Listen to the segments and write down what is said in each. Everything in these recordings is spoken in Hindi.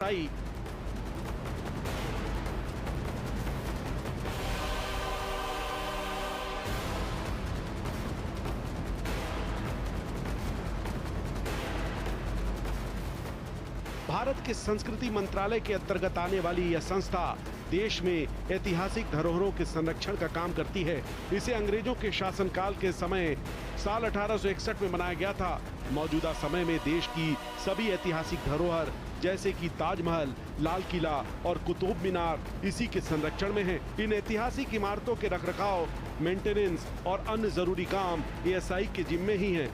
आई। भारत के संस्कृति मंत्रालय के अंतर्गत आने वाली यह संस्था देश में ऐतिहासिक धरोहरों के संरक्षण का काम करती है। इसे अंग्रेजों के शासनकाल के समय साल 1861 में बनाया गया था। मौजूदा समय में देश की सभी ऐतिहासिक धरोहर जैसे कि ताजमहल, लाल किला और कुतुब मीनार इसी के संरक्षण में हैं। इन ऐतिहासिक इमारतों के रखरखाव, मेंटेनेंस और अन्य जरूरी काम एएसआई के जिम्मे ही हैं।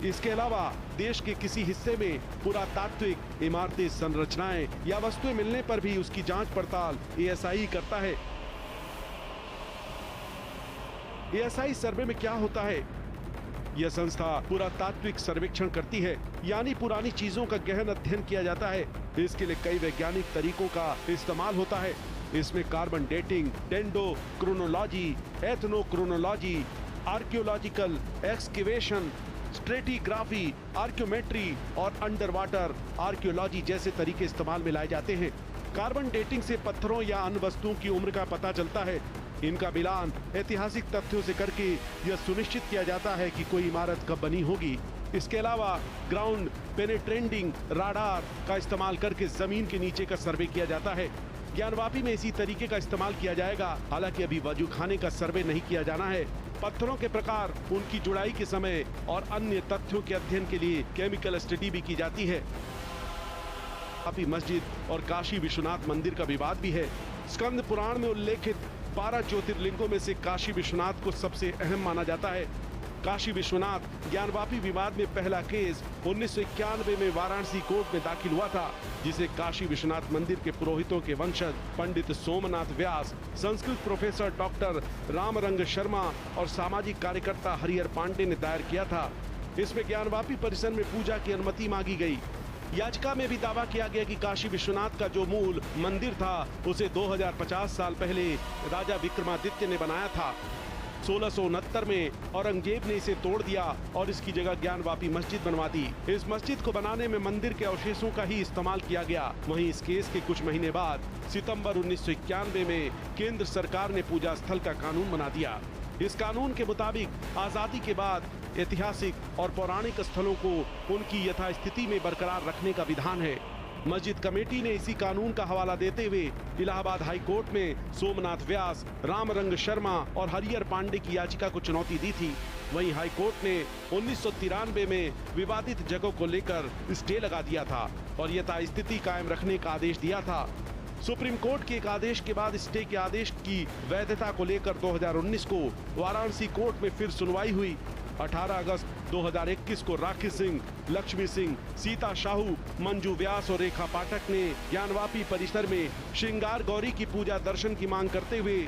इसके अलावा देश के किसी हिस्से में पुरातात्विक इमारतें, संरचनाएं या वस्तुएं मिलने पर भी उसकी जांच पड़ताल एएसआई करता है। एएसआई सर्वे में क्या होता है? यह संस्था पुरातात्विक सर्वेक्षण करती है, यानी पुरानी चीजों का गहन अध्ययन किया जाता है। इसके लिए कई वैज्ञानिक तरीकों का इस्तेमाल होता है। इसमें carbon dating, dendrochronology, ethnochronology, archaeological excavation, stratigraphy, archaeometry और अंडर वाटर आर्कियोलॉजी जैसे तरीके इस्तेमाल में लाए जाते हैं। कार्बन डेटिंग से पत्थरों या अन्य वस्तुओं की उम्र का पता चलता है। इनका मिलान ऐतिहासिक तथ्यों से करके यह सुनिश्चित किया जाता है कि कोई इमारत कब बनी होगी। इसके अलावा ग्राउंड पेनेट्रेटिंग राडार का इस्तेमाल करके जमीन के नीचे का सर्वे किया जाता है। ज्ञानवापी में इसी तरीके का इस्तेमाल किया जाएगा। हालांकि अभी वजू खाने का सर्वे नहीं किया जाना है। पत्थरों के प्रकार, उनकी जुड़ाई के समय और अन्य तथ्यों के अध्ययन के लिए केमिकल स्टडी भी की जाती है। काफी मस्जिद और काशी विश्वनाथ मंदिर का विवाद भी है। स्कंद पुराण में उल्लेखित 12 ज्योतिर्लिंगों में से काशी विश्वनाथ को सबसे अहम माना जाता है। काशी विश्वनाथ ज्ञानवापी विवाद में पहला केस 1991 में वाराणसी कोर्ट में दाखिल हुआ था, जिसे काशी विश्वनाथ मंदिर के पुरोहितों के वंशज पंडित सोमनाथ व्यास, संस्कृत प्रोफेसर डॉक्टर रामरंग शर्मा और सामाजिक कार्यकर्ता हरिहर पांडे ने दायर किया था। इसमें ज्ञानवापी परिसर में पूजा की अनुमति मांगी गई। याचिका में भी दावा किया गया कि काशी विश्वनाथ का जो मूल मंदिर था उसे 2050 साल पहले राजा विक्रमादित्य ने बनाया था। 1669 में औरंगजेब ने इसे तोड़ दिया और इसकी जगह ज्ञानवापी मस्जिद बनवा दी। इस मस्जिद को बनाने में मंदिर के अवशेषों का ही इस्तेमाल किया गया। वहीं इस केस के कुछ महीने बाद सितंबर 1991 में केंद्र सरकार ने पूजा स्थल का कानून बना दिया। इस कानून के मुताबिक आजादी के बाद ऐतिहासिक और पौराणिक स्थलों को उनकी यथास्थिति में बरकरार रखने का विधान है। मस्जिद कमेटी ने इसी कानून का हवाला देते हुए इलाहाबाद हाई कोर्ट में सोमनाथ व्यास, रामरंग शर्मा और हरिहर पांडे की याचिका को चुनौती दी थी। वहीं हाई कोर्ट ने 1993 में विवादित जगहों को लेकर स्टे लगा दिया था और यथास्थिति कायम रखने का आदेश दिया था। सुप्रीम कोर्ट के एक आदेश के बाद स्टे के आदेश की वैधता को लेकर 2019 को वाराणसी कोर्ट में फिर सुनवाई हुई। 18 अगस्त 2021 को राखी सिंह, लक्ष्मी सिंह, सीता साहू, मंजू व्यास और रेखा पाठक ने ज्ञानवापी परिसर में श्रृंगार गौरी की पूजा दर्शन की मांग करते हुए